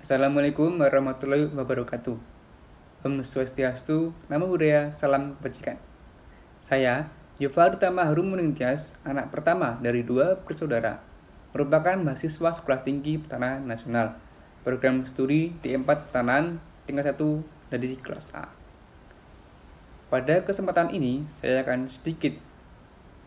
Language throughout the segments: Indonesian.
Assalamualaikum warahmatullahi wabarakatuh. Om Swastiastu, Namo Buddhaya, Salam Kebajikan. Saya, Yova Utama Harumuning-Tias, anak pertama dari 2 bersaudara, merupakan mahasiswa Sekolah Tinggi Pertanahan Nasional, program studi D4 Pertanahan tingkat 1 dari kelas A. Pada kesempatan ini, saya akan sedikit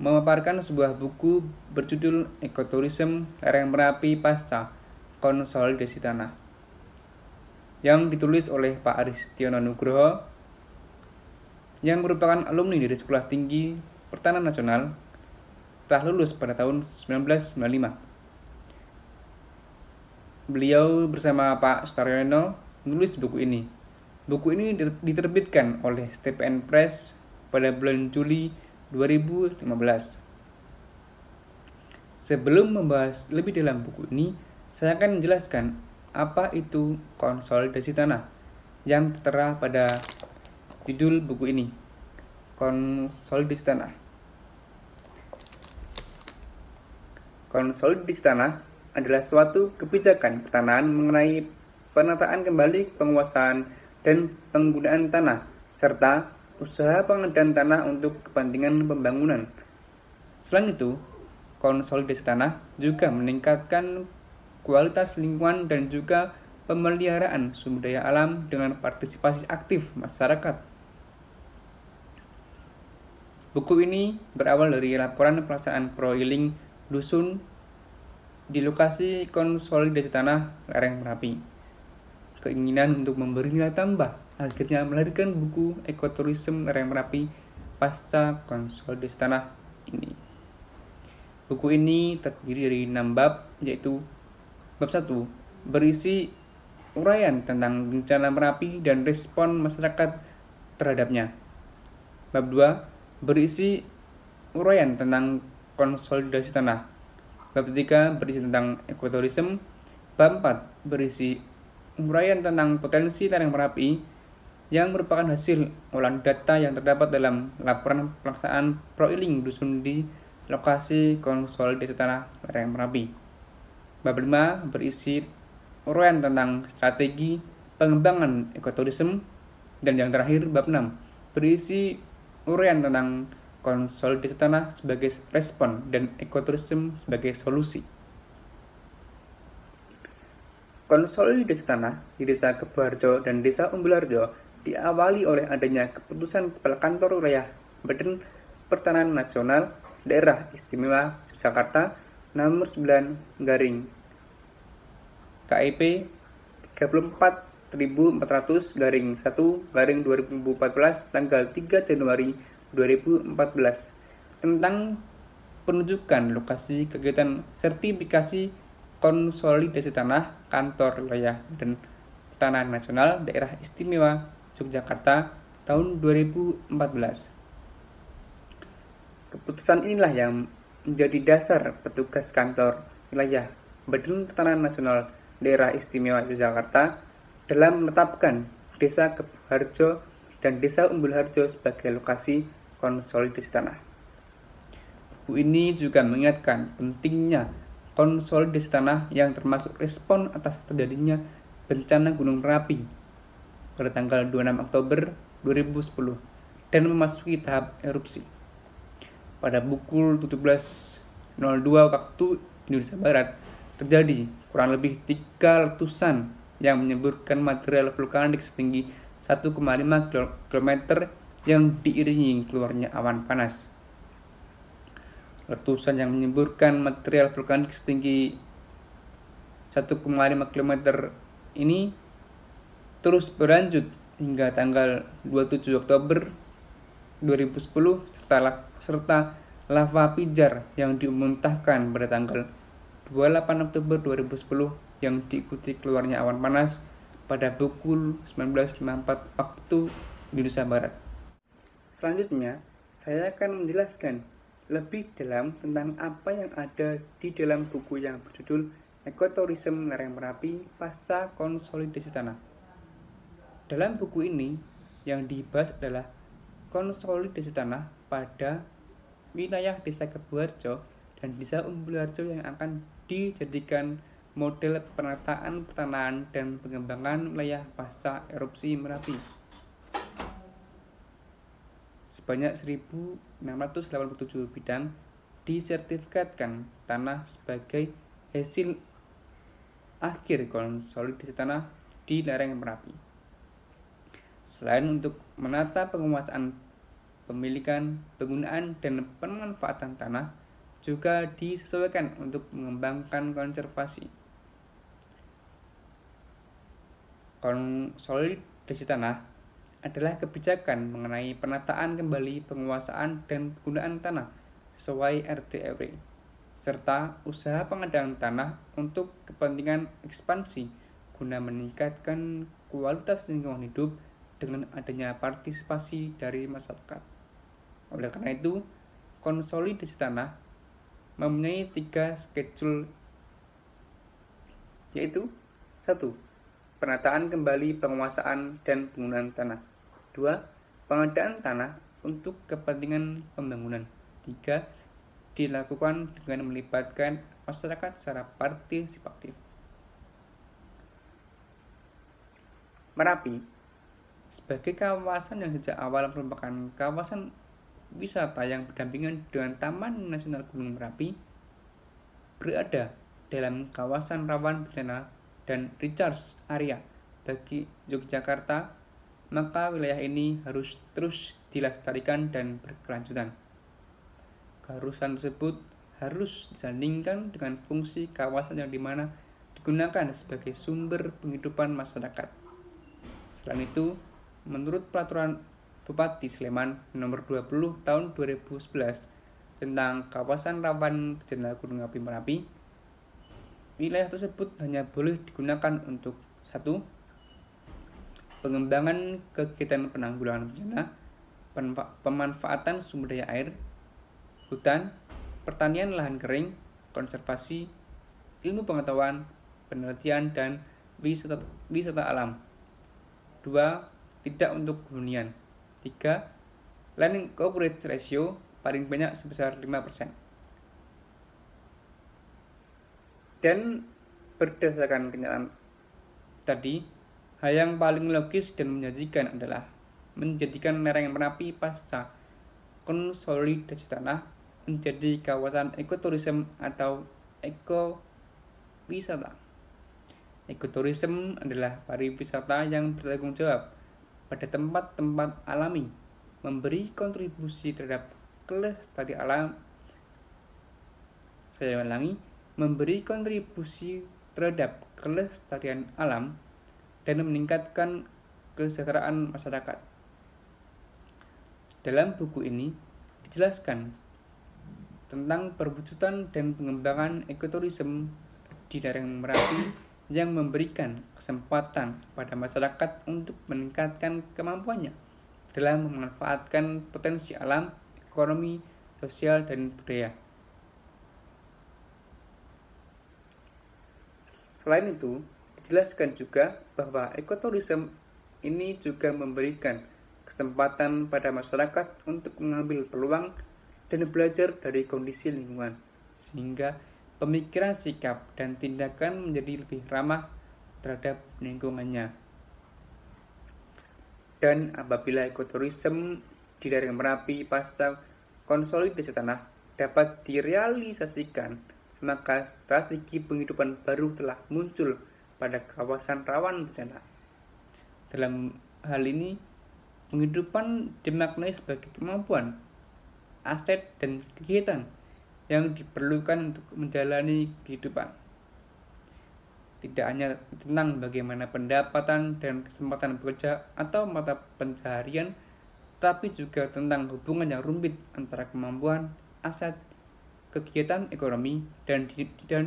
memaparkan sebuah buku berjudul Ekoturism Lereng Merapi Pasca Konsolidasi Tanah yang ditulis oleh Pak Aristiono Nugroho yang merupakan alumni dari Sekolah Tinggi Pertanahan Nasional, telah lulus pada tahun 1995. Beliau bersama Pak Sutaryono menulis buku ini. Buku ini diterbitkan oleh STPN Press pada bulan Juli 2015. Sebelum membahas lebih dalam buku ini, saya akan menjelaskan apa itu konsolidasi tanah yang tertera pada judul buku ini. Konsolidasi tanah. Konsolidasi tanah adalah suatu kebijakan pertanahan mengenai penataan kembali penguasaan dan penggunaan tanah serta usaha pengadaan tanah untuk kepentingan pembangunan. Selain itu, konsolidasi tanah juga meningkatkan kualitas lingkungan dan juga pemeliharaan sumber daya alam dengan partisipasi aktif masyarakat. Buku ini berawal dari laporan pelaksanaan profiling dusun di lokasi konsolidasi tanah lereng Merapi. Keinginan untuk memberi nilai tambah akhirnya melahirkan buku Ekoturism Lereng Merapi pasca konsolidasi tanah ini. Buku ini terdiri dari 6 bab, yaitu Bab 1 berisi uraian tentang bencana Merapi dan respon masyarakat terhadapnya. Bab 2 berisi uraian tentang konsolidasi tanah. Bab 3 berisi tentang ekoturism. Bab 4 berisi uraian tentang potensi lereng Merapi yang merupakan hasil olahan data yang terdapat dalam laporan pelaksanaan profiling dusun di lokasi konsolidasi tanah lereng Merapi. Bab 5 berisi uraian tentang strategi pengembangan ekoturism, dan yang terakhir bab 6 berisi uraian tentang konsolidasi tanah sebagai respon dan ekoturism sebagai solusi. Konsolidasi tanah di Desa Kebuharjo dan Desa Umbulharjo diawali oleh adanya keputusan Kepala Kantor Wilayah Badan Pertanahan Nasional Daerah Istimewa Yogyakarta nomor 9 garing KIP 34.400 garing 1 garing 2014 tanggal 3 Januari 2014 tentang penunjukan lokasi kegiatan sertifikasi konsolidasi tanah kantor wilayah dan pertanahan nasional daerah istimewa Yogyakarta tahun 2014. Keputusan inilah yang menjadi dasar petugas kantor wilayah Badan Pertanahan Nasional Daerah Istimewa Yogyakarta dalam menetapkan Desa Kebuharjo dan Desa Umbulharjo sebagai lokasi konsolidasi tanah. Buku ini juga mengingatkan pentingnya konsolidasi tanah yang termasuk respon atas terjadinya bencana Gunung Merapi pada tanggal 26 Oktober 2010 dan memasuki tahap erupsi. Pada pukul 17.02 waktu Indonesia Barat, terjadi kurang lebih 3 letusan yang menyemburkan material vulkanik setinggi 1,5 km yang diiringi keluarnya awan panas. Letusan yang menyemburkan material vulkanik setinggi 1,5 km ini terus berlanjut hingga tanggal 27 Oktober 2010 serta lava pijar yang dimuntahkan pada tanggal 28 Oktober 2010 yang diikuti keluarnya awan panas pada pukul 19.54 waktu Indonesia Barat. Selanjutnya, saya akan menjelaskan lebih dalam tentang apa yang ada di dalam buku yang berjudul Ekoturism Lereng Merapi Pasca Konsolidasi Tanah. Dalam buku ini, yang dibahas adalah konsolidasi tanah pada wilayah Desa Kebuharjo dan Desa Umbulharjo yang akan dijadikan model penataan pertanahan dan pengembangan wilayah pasca erupsi Merapi. Sebanyak 1.687 bidang disertifikatkan tanah sebagai hasil akhir konsolidasi tanah di lereng Merapi. Selain untuk menata penguasaan pemilikan, penggunaan, dan pemanfaatan tanah, juga disesuaikan untuk mengembangkan konservasi. Konsolidasi tanah adalah kebijakan mengenai penataan kembali penguasaan dan penggunaan tanah sesuai RT/RW, serta usaha pengadaan tanah untuk kepentingan ekspansi guna meningkatkan kualitas lingkungan hidup dengan adanya partisipasi dari masyarakat. Oleh karena itu, konsolidasi tanah mempunyai 3 schedule, yaitu 1. Penataan kembali penguasaan dan penggunaan tanah. 2. Pengadaan tanah untuk kepentingan pembangunan. 3. Dilakukan dengan melibatkan masyarakat secara partisipatif. Merapi sebagai kawasan yang sejak awal merupakan kawasan wisata yang berdampingan dengan Taman Nasional Gunung Merapi, berada dalam kawasan rawan bencana dan recharge area bagi Yogyakarta, maka wilayah ini harus terus dilestarikan dan berkelanjutan. Keharusan tersebut harus disandingkan dengan fungsi kawasan yang dimana digunakan sebagai sumber penghidupan masyarakat. Selain itu, menurut Peraturan Bupati Sleman Nomor 20 Tahun 2011 tentang kawasan rawan bencana Gunung Api Merapi, wilayah tersebut hanya boleh digunakan untuk 1. Pengembangan kegiatan penanggulangan bencana, pemanfaatan sumber daya air, hutan, pertanian lahan kering, konservasi, ilmu pengetahuan, penelitian, dan wisata alam. 2. Tidak untuk hunian. 3. Land coverage ratio paling banyak sebesar 5%. Dan berdasarkan kenyataan tadi, hal yang paling logis dan menjanjikan adalah menjadikan lereng Merapi pasca konsolidasi tanah menjadi kawasan ekoturism atau ekowisata. Ekoturism adalah pariwisata yang bertanggung jawab pada tempat-tempat alami, memberi kontribusi terhadap kelestarian alam. Saya ulangi, memberi kontribusi terhadap kelestarian alam dan meningkatkan kesejahteraan masyarakat. Dalam buku ini dijelaskan tentang perwujudan dan pengembangan ekoturism di lereng Merapi yang memberikan kesempatan pada masyarakat untuk meningkatkan kemampuannya dalam memanfaatkan potensi alam, ekonomi, sosial, dan budaya. Selain itu, dijelaskan juga bahwa ekoturism ini juga memberikan kesempatan pada masyarakat untuk mengambil peluang dan belajar dari kondisi lingkungan, sehingga pemikiran, sikap, dan tindakan menjadi lebih ramah terhadap lingkungannya. Dan apabila ekoturism di lereng Merapi pasca konsolidasi tanah dapat direalisasikan, maka strategi penghidupan baru telah muncul pada kawasan rawan bencana. Dalam hal ini, penghidupan dimaknai sebagai kemampuan, aset, dan kegiatan yang diperlukan untuk menjalani kehidupan. Tidak hanya tentang bagaimana pendapatan dan kesempatan bekerja atau mata pencaharian, tapi juga tentang hubungan yang rumit antara kemampuan, aset, kegiatan ekonomi, dan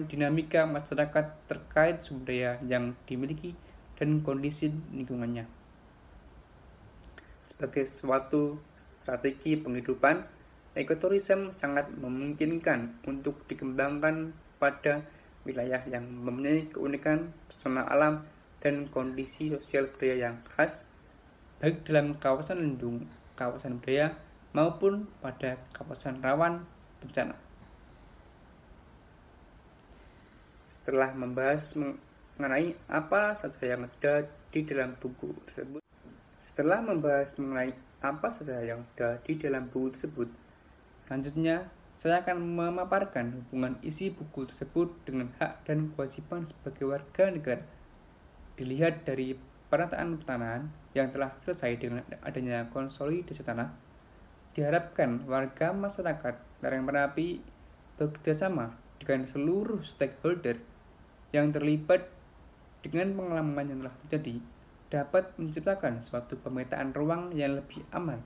dinamika masyarakat terkait sumber daya yang dimiliki dan kondisi lingkungannya. Sebagai suatu strategi penghidupan, ekoturism sangat memungkinkan untuk dikembangkan pada wilayah yang mempunyai keunikan pesona alam dan kondisi sosial budaya yang khas, baik dalam kawasan lindung, kawasan budaya, maupun pada kawasan rawan bencana. Setelah membahas mengenai apa saja yang ada di dalam buku tersebut, selanjutnya saya akan memaparkan hubungan isi buku tersebut dengan hak dan kewajiban sebagai warga negara. Dilihat dari penataan pertanahan yang telah selesai dengan adanya konsolidasi tanah, diharapkan warga masyarakat lereng Merapi bekerjasama dengan seluruh stakeholder yang terlibat dengan pengalaman yang telah terjadi dapat menciptakan suatu pemetaan ruang yang lebih aman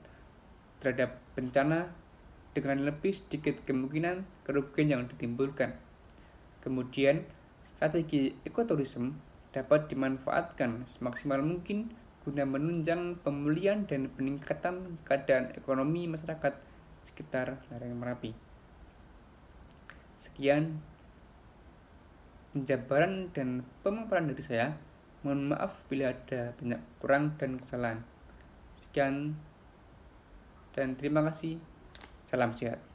terhadap bencana dengan lebih sedikit kemungkinan kerugian yang ditimbulkan. Kemudian, strategi ekoturism dapat dimanfaatkan semaksimal mungkin guna menunjang pemulihan dan peningkatan keadaan ekonomi masyarakat sekitar lereng Merapi. Sekian penjabaran dan pemaparan dari saya. Mohon maaf bila ada banyak kurang dan kesalahan. Sekian dan terima kasih. Salam sehat.